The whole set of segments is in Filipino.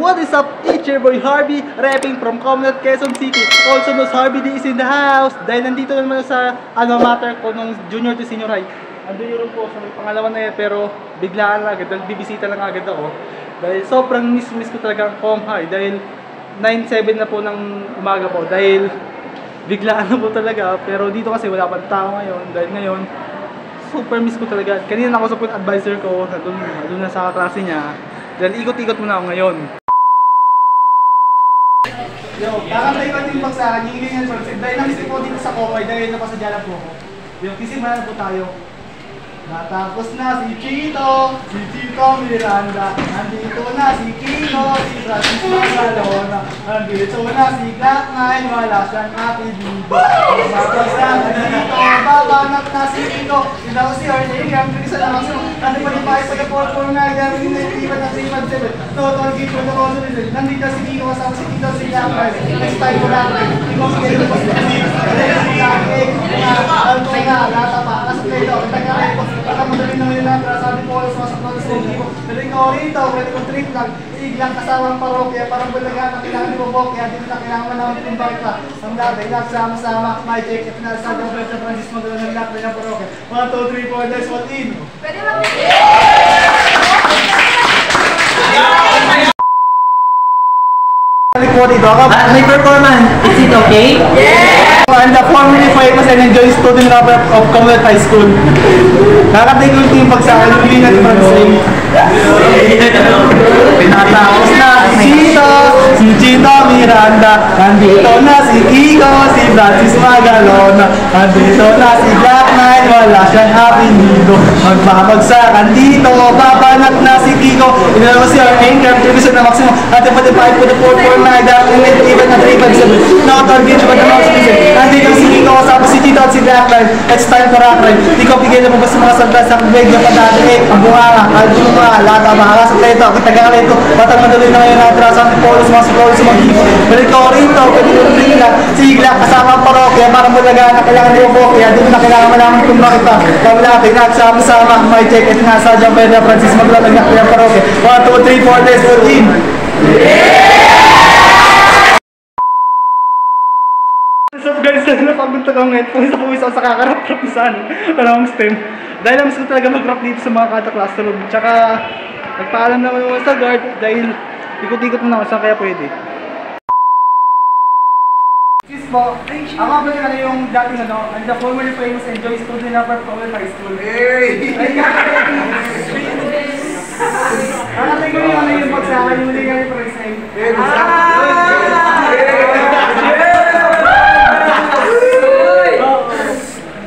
what is up? It's your boy Harvey, rapping from Commonwealth, Quezon City. Also knows Harvey D is in the house. Dahil nandito naman sa alma mater ko nung junior to senior high. Andun yung po sa pangalawa na yan, pero biglaan lang agad, bibisita lang agad ako. Dahil sobrang miss ko talaga ang Com High. Dahil 9-7 na po ng umaga po. Dahil biglaan na po talaga. Pero dito kasi wala pang tao ngayon. Dahil ngayon, super miss ko talaga. Kanina ako sa point advisor ko, nandun na sa klase niya. Dahil ikot-ikot muna ako ngayon. Yo, kakantay ko din bagsakan, yung ganyan first. Dahil namiss ko dito sa Komay, dahil napasadya lang po ako. Yung kisimahan po tayo. Natapos na si Chito Miranda. Nandito na si Kino, si Francis Magalona. Nandito na si Glock9, wala siyang apelido. Natapos na dito, babanat na si Kino. Sila ko si Arlene, kami sa lakas mo. Nandito pa yung pahay pag-4-4 na, gamit yung naiiwan ng 3-5-7. Total game for the consolidation. Nandito si Kino, kasama si Kino, si Glock9. Next time ko lang, ikaw si Kino, si baka madali naman yung lahat, sabi ko alas masok na sa hindi ko. Pero ikaw rito, pwede kong trip lang, iglang kasawang parokya, parang bulaga na kailangan ni Bobok, kaya dito na kailangan man naman itong barka. Ang lahat ay nagsama-sama, my check, at nasa John Berta Francis Magdala ng lahat ng parokya. 1, 2, 3, 4, let's all in! Pwede lang! My performance, is it okay? Yeah! I'm the formerly famous and enjoying student rapper of Commonwealth High School. Nakakatay ko yung pagsakan yung Lingat Francine. Pinatapos na si Chito Miranda. Nandito na si Kiko, si Francis Magalona. Nandito na si Glock9, wala siyang apelido. Magpapagsakan dito, babanat na si Kiko. Inalaw si Arlene, kaya episode na maximum. At yung pati-5 po the 4-4 na dahil even na 3-5-7. Nakatarget siya ba naman sa pisil. Nandito si Kiko, kasama si Chito at si Glock9. It's time for rock ride. Di ko pigil na po ba sa mga salda sa kubig na padadalik. Ang bunganga, kalbunga, lata, mga kasapleto, kitagalit ko. Batang madali na ngayon natrasan ng polos, mga suplolos, mga hipo. Balik ko rito, pwede ko rin lang. Si Glock, kasama ang parokya, parang bulaga na kailangan ni Bobokya. Dito na kailangan malaman kung bakit pa. Kami natin, nagsama-sama, my check, at nasa John Berta Francis Magdala ng parokya. 1, 2, 3, 4, let's go in! What's up guys? Napagpunta ko ngayon. Pumisa sa kakarap-rap na saan. Parang STEM. Dahil naman ko talaga mag-rap dito sa mga kata-classroom. Tsaka nagpaalam naman naman sa guard dahil ikot-ikot mo naman saan kaya pwede. Excuse po, ako ba yung dating I'm the formerly famous and enjoying student rapper from Commonwealth High School. Hey! Nakatay ko yung pagsakan yung huli nga yung Francine.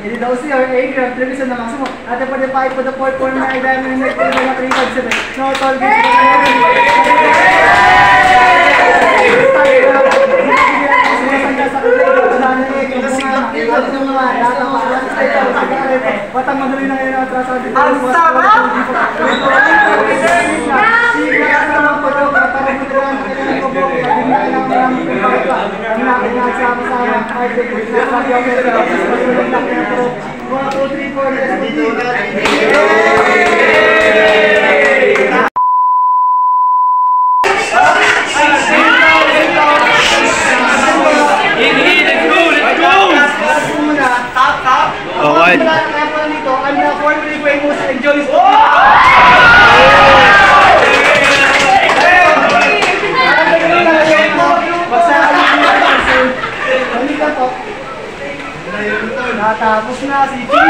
Hindi daw siya, A-Grab, television na maximum. Ate pa the 5 po the 4-4 na ay dahil na nagpili na 3-5-7. No, tall game. Batang madali na ngayon ang atrasan. Ang sarap! Alright. I'm the formerly famous and enjoying natapos na si Chito!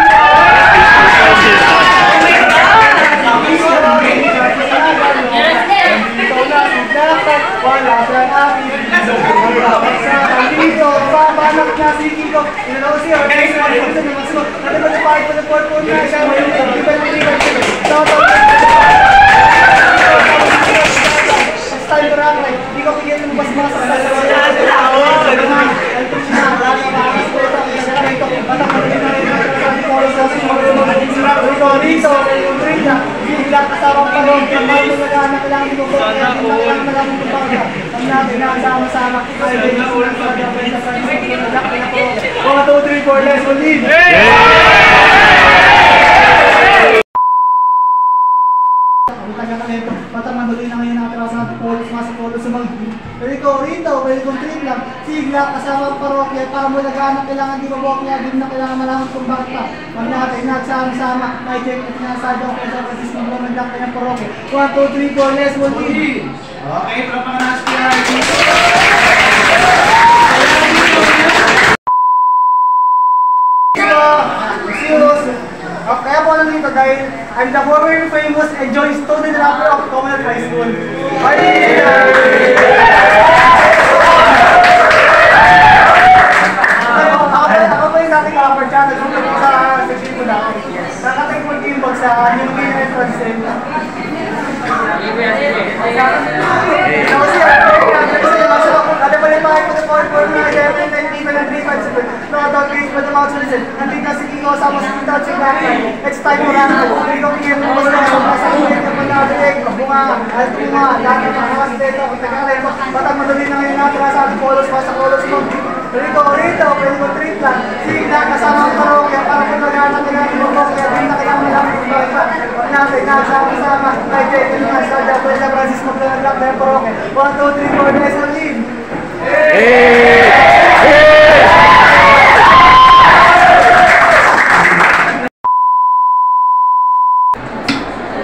Nandito na si Glock9, wala siyang apelido. Nandito, babanat na si Kiko. Inalaw si Arlene, nandito na maximum. Nandito na pa ito na 4-4 na siya. Iba ng 3-5-7. It's time to rock ride. Di ko pigil ng bas-bas. Rito, Rita, bigla kasama pa rin. Kapag nalagaan na kailangan mo po. Kailangan malaman mo pa ka. Ang natin na sama-sama. Ay, din na ulang sa Japan sa Pag-Inak na po. 1, 2, 3, 4, let's go lead! Ang taga na nito. Patang madali na ngayon natin sa polos, mga sa polos. Rico, rito, pwede kong trip lang. Sigla, kasama ang parokya, para mo nag-aanak, kailangan di mabokya, di na kailangan malaman kung bakit pa. Pag natin, nagsama-sama, may check at sinasadyo ko sa Francisco Magdang kanyang parokya. 1, 2, 3, 4, let's go, team! Okay, from mga naspiran. Kaya po lang dito dahil I'm the former famous and joint student rapper of Commonwealth High School. Ako po yung dating rapper channel kung sa section ko dati. Nakatake po yung bag sa yung entrance end. Nandito si Kiko sama si Tito at si Gakay. It's time mo lang. Kiko Kiko mo sa ulit na panabig. Bunga, altunga, dati mga dito. Tagalog, batang madali na ngayon natin sa ating polos, sa polos mo. Rito, pwede mo treat lang. Sigla, kasama ang parokya para kung nag-aanak ka natin mo kaya din na kailangan malaman kung bakit pa. Pag natin, nasama-sama, may check and nga sa Dapper sa Francis Magdang na yung parokya. 1, 2, 3, 4, let's go, team!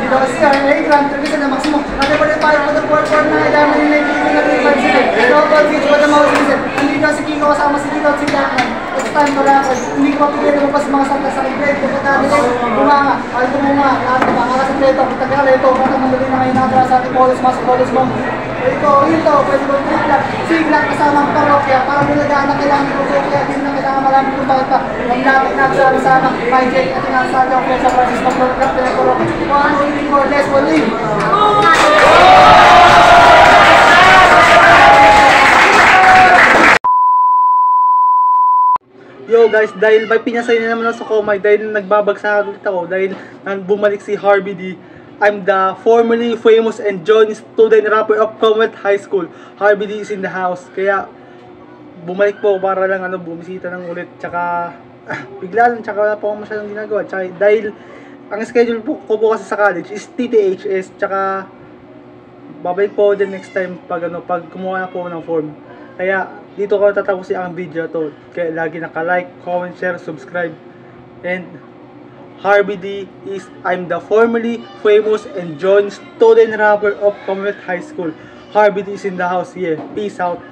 Dito kasi ay Grand Prix na Maximo. Ano ba yung tayo ng form na kailangan nila yung na refund sila. Ito po dito ba mga season. Nandito si Kiko kasama si Tito at si Gakman. It's time to rap. Hindi ko mapigil mo pa sa mga sangka sa grade. Kung natin bumanga, alto mo nga, mga sa Tito, Tagalog, ito, batang mandali na ngayon natin sa ating polos, mas polos mo. Rito, pwede mo treat lang. Sigla kasama ang parokya para mo nag-aanak kailangan ko kaya din na kailangan malaman kung bakit pa. Huwag natin nagsama-sama, may check at inasadyo ko sa Francis Magdang na yung parokya. 1, 2, 3, 4, let's go, team! Yo guys, dahil may pinasay na naman ako sa Komay, dahil nagbabagsak ulit ako, dahil bumalik si Harvey D. I'm the formerly famous and joint student rapper of Commonwealth High School. Harvey D is in the house. Kaya bumalik po para lang bumisita ng ulit. Tsaka bigla lang, tsaka wala pa akong masyadong ginagawa. Tsaka dahil ang schedule ko po kasi sa college is TTHS. Tsaka babalik po din next time pag kumuha na po ng form. Kaya dito ko tatapusin ang video to. Kaya lagi naka-like, comment, share, subscribe. And Harvey D is, I'm the formerly famous and joint student rapper of Commonwealth High School. Harvey D is in the house. Yeah, peace out.